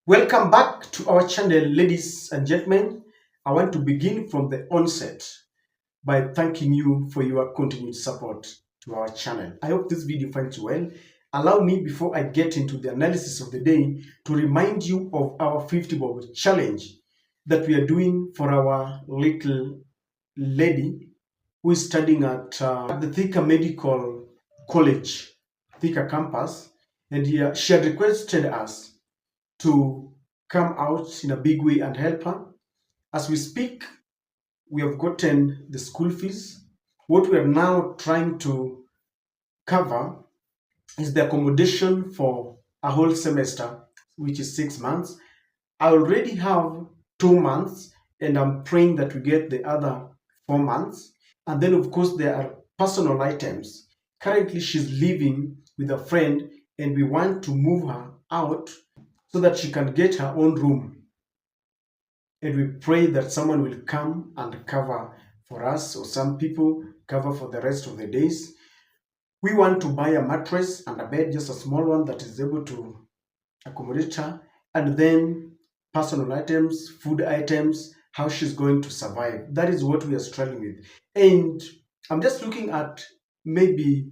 Welcome back to our channel, ladies and gentlemen. I want to begin from the onset by thanking you for your continued support to our channel. I hope this video finds you well. Allow me, before I get into the analysis of the day, to remind you of our 50 bob challenge that we are doing for our little lady who is studying at the Thika Medical College, Thika campus, and she had requested us to come out in a big way and help her. As we speak, we have gotten the school fees. What we are now trying to cover is the accommodation for a whole semester, which is 6 months. I already have 2 months, and I'm praying that we get the other 4 months. And then, of course, there are personal items. Currently, she's living with a friend, and we want to move her out so that she can get her own room. And we pray that someone will come and cover for us, or some people cover for the rest of the days. We want to buy a mattress and a bed, just a small one that is able to accommodate her, and then personal items, food items, how she's going to survive. That is what we are struggling with. And I'm just looking at maybe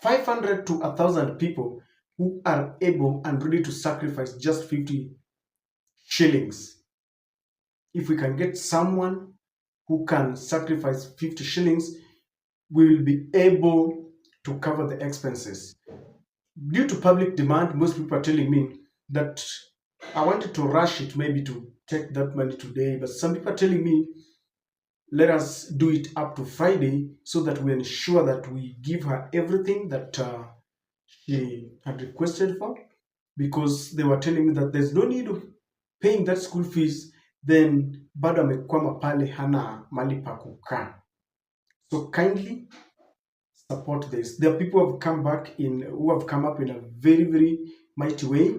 500 to 1,000 people who are able and ready to sacrifice just 50 shillings. If we can get someone who can sacrifice 50 shillings, we will be able to cover the expenses. Due to public demand, most people are telling me that I wanted to rush it, maybe to take that money today, but some people are telling me, let us do it up to Friday so that we ensure that we give her everything that she had requested for, because they were telling me that there's no need of paying that school fees, then bado amekwama pale, hana mali pa kukaa. So kindly support this. There are people who have come up in a very, very mighty way.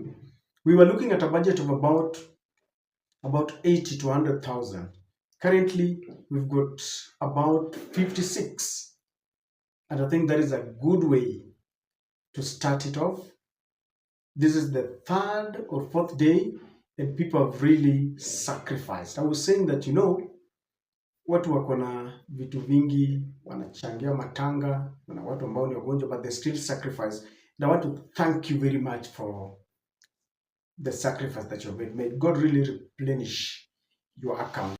We were looking at a budget of about 80 to 100,000. Currently, we've got about 56. And I think that is a good way to start it off. This is the third or fourth day, and people have really sacrificed. I was saying that, watu wako na vitu vingi, wanachangia matanga, na watu ambao ni wagonjwa, but they still sacrifice. And I want to thank you very much for the sacrifice that you've made. May God really replenish your account.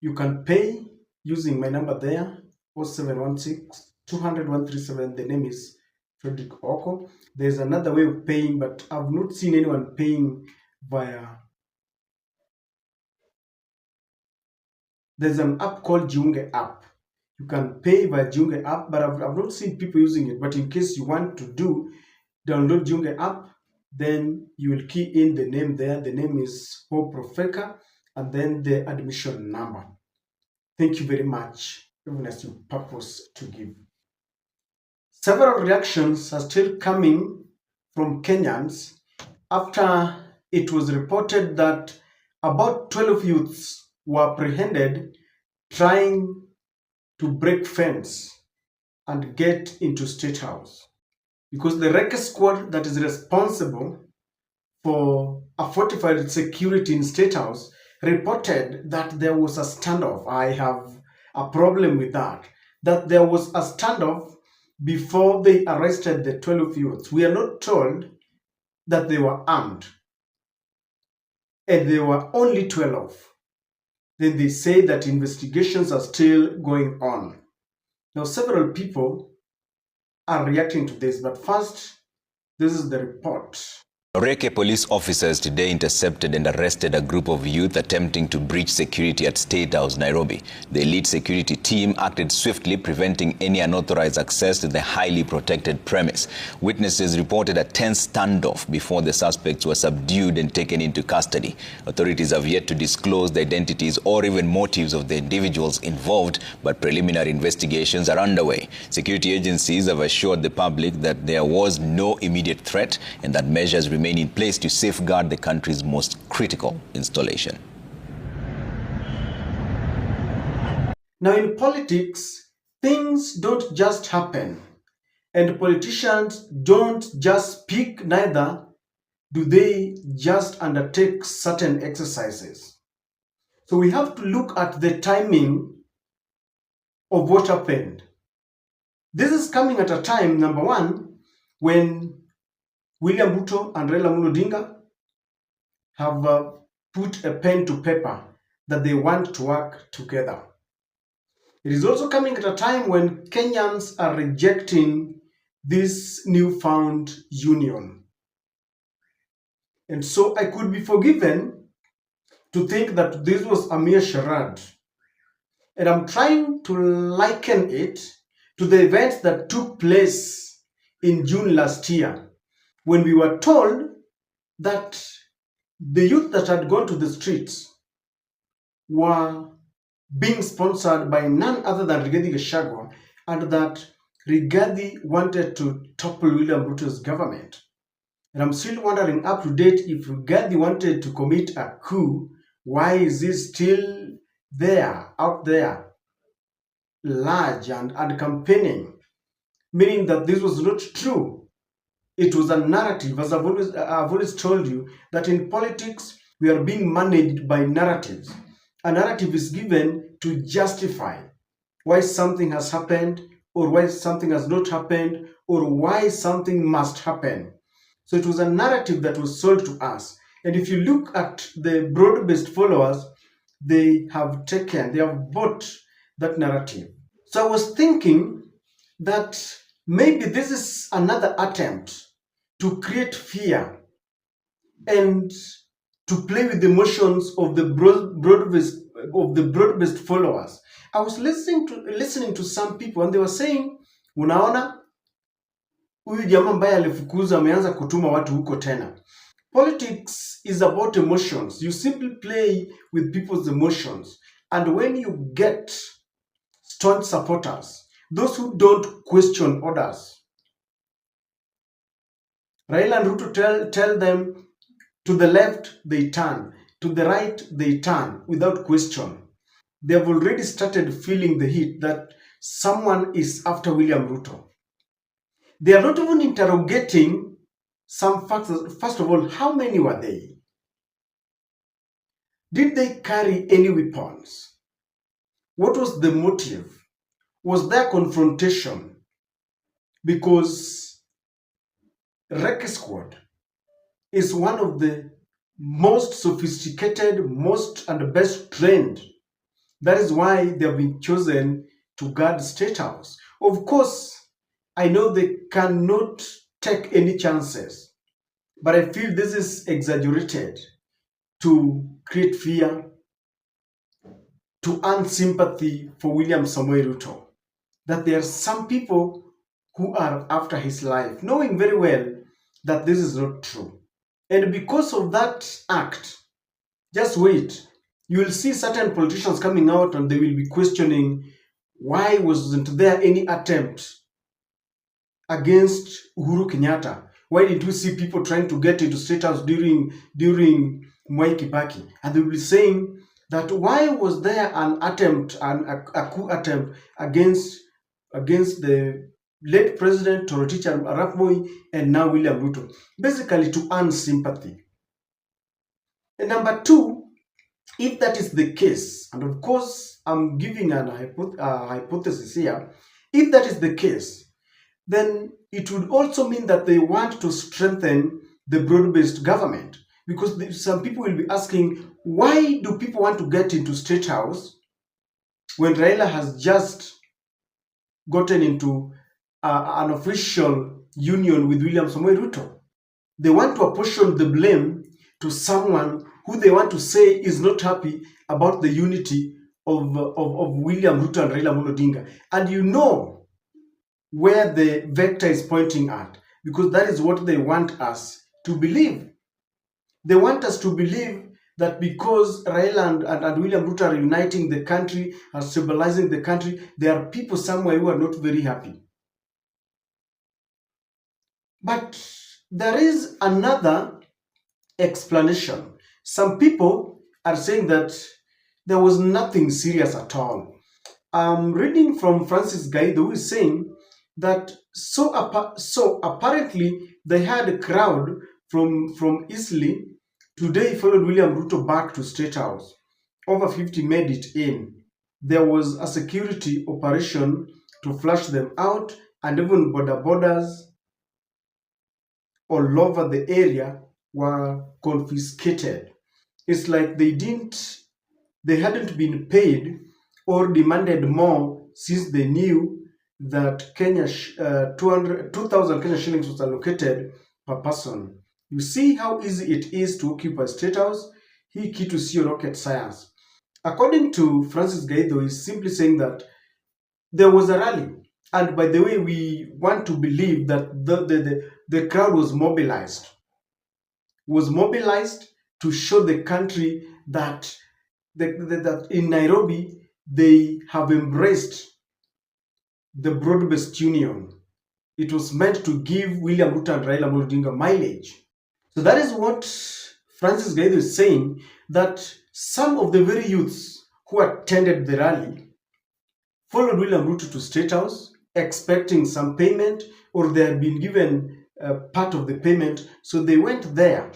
You can pay using my number there, 0716 200 137. The name is Frederick Oko. There's another way of paying, but I've not seen anyone paying via. There's an app called Jiunge app. You can pay via Jiunge app, but I've not seen people using it. But in case you want to download Jiunge app, then you will key in the name there. The name is Hope Profeka, and then the admission number. Thank you very much, even as you purpose to give. Several reactions are still coming from Kenyans after it was reported that about 12 youths were apprehended trying to break fence and get into State House, because the Reke squad that is responsible for a fortified security in State House reported that there was a standoff. I have a problem with that there was a standoff before they arrested the 12 youths. We are not told that they were armed, and they were only 12. Then they say that investigations are still going on. Now, several people are reacting to this, but first, this is the report. Reke police officers today intercepted and arrested a group of youth attempting to breach security at State House, Nairobi. The elite security team acted swiftly, preventing any unauthorized access to the highly protected premise. Witnesses reported a tense standoff before the suspects were subdued and taken into custody. Authorities have yet to disclose the identities or even motives of the individuals involved, but preliminary investigations are underway. Security agencies have assured the public that there was no immediate threat and that measures remain in place to safeguard the country's most critical installation. Now, in politics, things don't just happen, and politicians don't just speak, neither do they just undertake certain exercises? So we have to look at the timing of what happened. This is coming at a time, number one, when William Ruto and Raila Amolo Odinga have put a pen to paper that they want to work together. It is also coming at a time when Kenyans are rejecting this newfound union. And so I could be forgiven to think that this was a mere charade. And I'm trying to liken it to the events that took place in June last year, when we were told that the youth that had gone to the streets were being sponsored by none other than Rigathi Gachagua, and that Rigathi wanted to topple William Ruto's government. And I'm still wondering up to date, if Rigathi wanted to commit a coup, why is he still there, out there, large and campaigning? Meaning that this was not true. It was a narrative. As I've always told you, that in politics, we are being managed by narratives. A narrative is given to justify why something has happened, or why something has not happened, or why something must happen. So it was a narrative that was sold to us. And if you look at the broad-based followers, they have bought that narrative. So I was thinking that maybe this is another attempt to create fear and to play with the emotions of the broad-based followers. I was listening to some people, and they were saying, unaona huyu jamaa ambaye alifukuza ameanza kutuma watu huko tena. Politics is about emotions. You simply play with people's emotions. And when you get staunch supporters, those who don't question orders, Raila and Ruto tell them to the left, they turn. To the right, they turn without question. They have already started feeling the heat that someone is after William Ruto. They are not even interrogating some facts. First of all, how many were they? Did they carry any weapons? What was the motive? Was there confrontation? Because Reke Squad is one of the most sophisticated, most and best trained. That is why they have been chosen to guard State House. Of course, I know they cannot take any chances, but I feel this is exaggerated to create fear, to earn sympathy for William Samoei Ruto. That there are some people who are after his life, knowing very well that this is not true. And because of that act, just wait, you will see certain politicians coming out and they will be questioning, why wasn't there any attempt against Uhuru Kenyatta? Why didn't we see people trying to get into State House during Mwai Kibaki? And they will be saying that why was there an attempt, a coup attempt against the late President Torotich Arap Moi and now William Ruto, basically to earn sympathy. And number two, if that is the case, and of course I'm giving a hypothesis here, if that is the case, then it would also mean that they want to strengthen the broad-based government. Because some people will be asking, why do people want to get into State House when Raila has just gotten into an official union with William Samoei Ruto? They want to apportion the blame to someone who they want to say is not happy about the unity of William Ruto and Raila Amolo Odinga. And you know where the vector is pointing at, because that is what they want us to believe. They want us to believe that because Raila and William Ruto are uniting the country, are stabilizing the country, there are people somewhere who are not very happy. But there is another explanation. Some people are saying that there was nothing serious at all. I'm reading from Francis Gaido, who is saying that so apparently they had a crowd from Eastleigh. Today followed William Ruto back to State House. Over 50 made it in. There was a security operation to flush them out, and even borders all over the area were confiscated. It's like they hadn't been paid or demanded more since they knew that 2,000 Kenya shillings was allocated per person. You see how easy it is to occupy State House? Hii kitu sio rocket science. According to Francis Gaido, he's simply saying that there was a rally. And by the way, we want to believe that the crowd was mobilized to show the country that that in Nairobi they have embraced the broad-based union. It was meant to give William Ruto and Raila Amolo Odinga mileage. So that is what Francis Gaido is saying, that some of the very youths who attended the rally followed William Ruto to State House, expecting some payment, or they had been given part of the payment, so they went there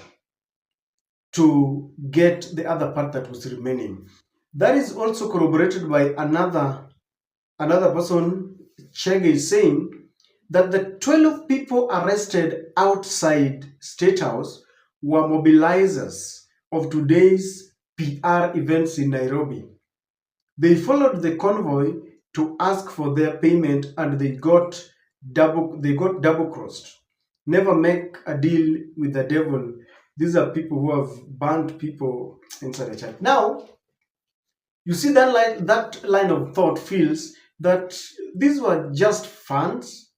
to get the other part that was remaining. That is also corroborated by another person. Chege is saying that the 12 people arrested outside State House were mobilizers of today's PR events in Nairobi. They followed the convoy to ask for their payment, and they got double crossed. Never make a deal with the devil. These are people who have banned people inside the church. Now, you see that line of thought feels that these were just fans,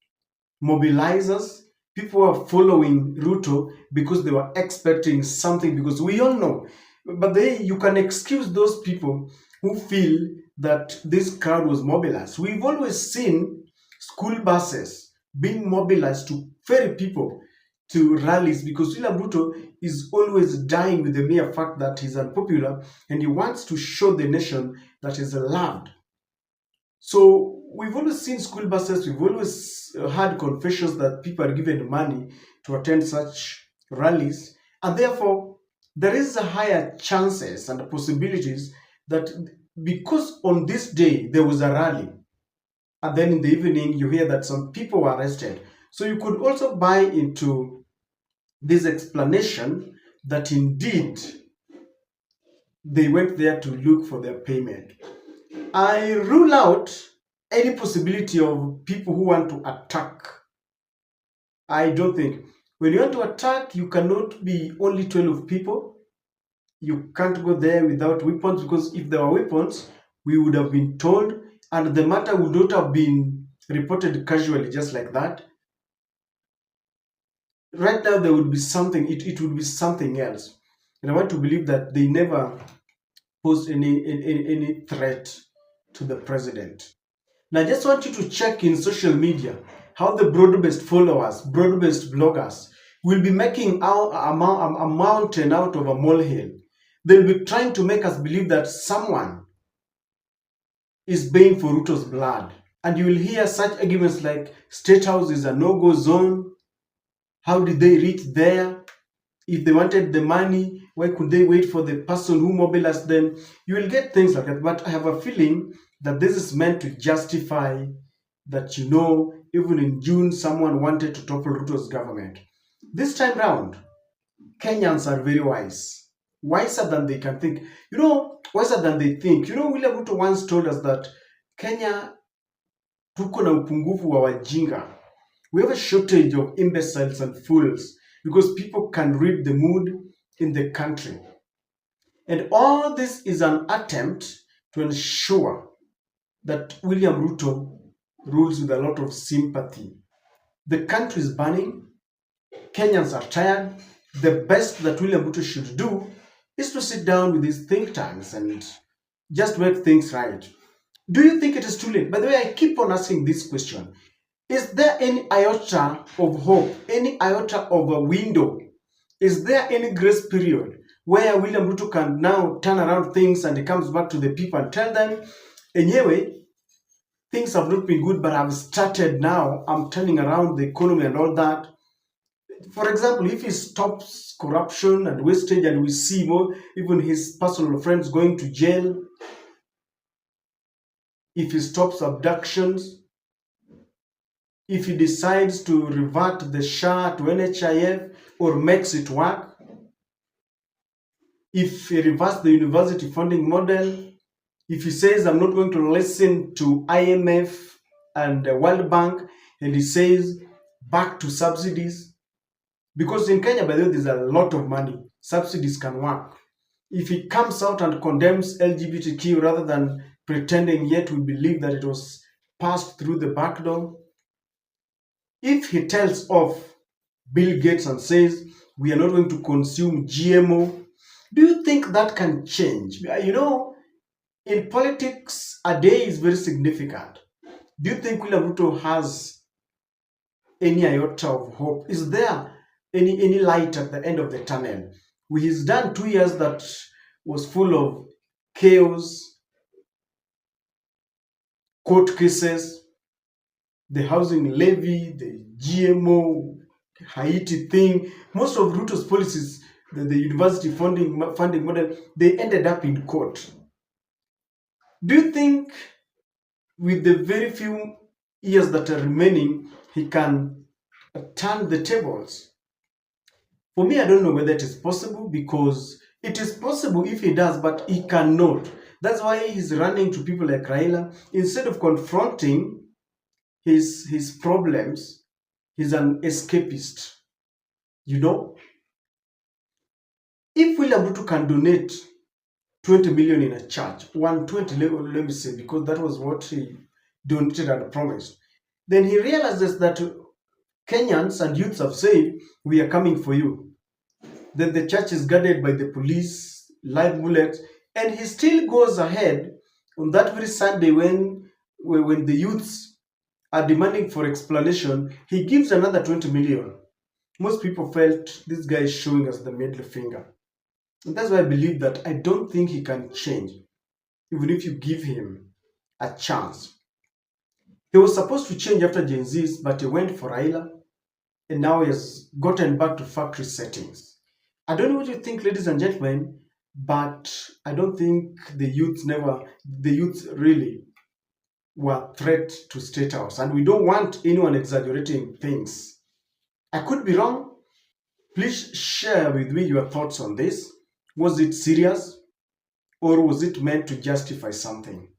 mobilizers, people who are following Ruto because they were expecting something, because we all know. But you can excuse those people who feel that this crowd was mobilized. We've always seen school buses being mobilized to ferry people to rallies, because William Ruto is always dying with the mere fact that he's unpopular and he wants to show the nation that he's loved. So we've always seen school buses, we've always had confessions that people are given money to attend such rallies, and therefore there is a higher chances and possibilities that because on this day there was a rally, and then in the evening you hear that some people were arrested. So you could also buy into this explanation that indeed they went there to look for their payment. I rule out any possibility of people who want to attack. I don't think. When you want to attack, you cannot be only 12 people. You can't go there without weapons, because if there were weapons, we would have been told, and the matter would not have been reported casually just like that. Right now, there would be something, it would be something else. And I want to believe that they never posed any threat to the president. Now, I just want you to check in social media how the broad-based followers, broad-based bloggers will be making a mountain out of a molehill. They'll be trying to make us believe that someone is paying for Ruto's blood. And you will hear such arguments like State House is a no-go zone. How did they reach there? If they wanted the money, why could they wait for the person who mobilized them? You will get things like that. But I have a feeling that this is meant to justify that, even in June, someone wanted to topple Ruto's government. This time round, Kenyans are very wise. Wiser than they can think. Wiser than they think. William Ruto once told us that Kenya tuko na upungufu wa wajinga. We have a shortage of imbeciles and fools because people can read the mood in the country. And all this is an attempt to ensure that William Ruto rules with a lot of sympathy. The country is burning. Kenyans are tired. The best that William Ruto should do is to sit down with his think tanks and just make things right. Do you think it is too late? By the way, I keep on asking this question. Is there any iota of hope, any iota of a window? Is there any grace period where William Ruto can now turn around things and he comes back to the people and tell them, anyway, things have not been good, but I've started now, I'm turning around the economy and all that. For example, if he stops corruption and wastage, and we see more, even his personal friends going to jail, if he stops abductions, if he decides to revert the SHA to NHIF or makes it work, if he reverses the university funding model, if he says, I'm not going to listen to IMF and the World Bank, and he says, back to subsidies, because in Kenya, by the way, there's a lot of money. Subsidies can work. If he comes out and condemns LGBTQ rather than pretending yet we believe that it was passed through the back door, if he tells off Bill Gates and says, we are not going to consume GMO, do you think that can change? You know, in politics, a day is very significant. Do you think William Ruto has any iota of hope? Is there any light at the end of the tunnel? He's done 2 years that was full of chaos, court cases, the housing levy, the GMO, Haiti thing. Most of Ruto's policies, the university funding model, they ended up in court. Do you think with the very few years that are remaining, he can turn the tables? For me, I don't know whether it is possible, because it is possible if he does, but he cannot. That's why he's running to people like Raila. Instead of confronting his problems, he's an escapist. You know, if William Ruto can donate 20 million in a church, 120, let me say, because that was what he donated and promised, then he realizes that Kenyans and youths have said, we are coming for you. Then the church is guarded by the police, live bullets, and he still goes ahead on that very Sunday when the youths are demanding for explanation, he gives another 20 million. Most people felt this guy is showing us the middle finger. And that's why I believe that I don't think he can change, even if you give him a chance. He was supposed to change after Gen Z's, but he went for Raila, and now he has gotten back to factory settings. I don't know what you think, ladies and gentlemen, but I don't think the youths really were a threat to State House, and we don't want anyone exaggerating things. I could be wrong. Please share with me your thoughts on this. Was it serious, or was it meant to justify something?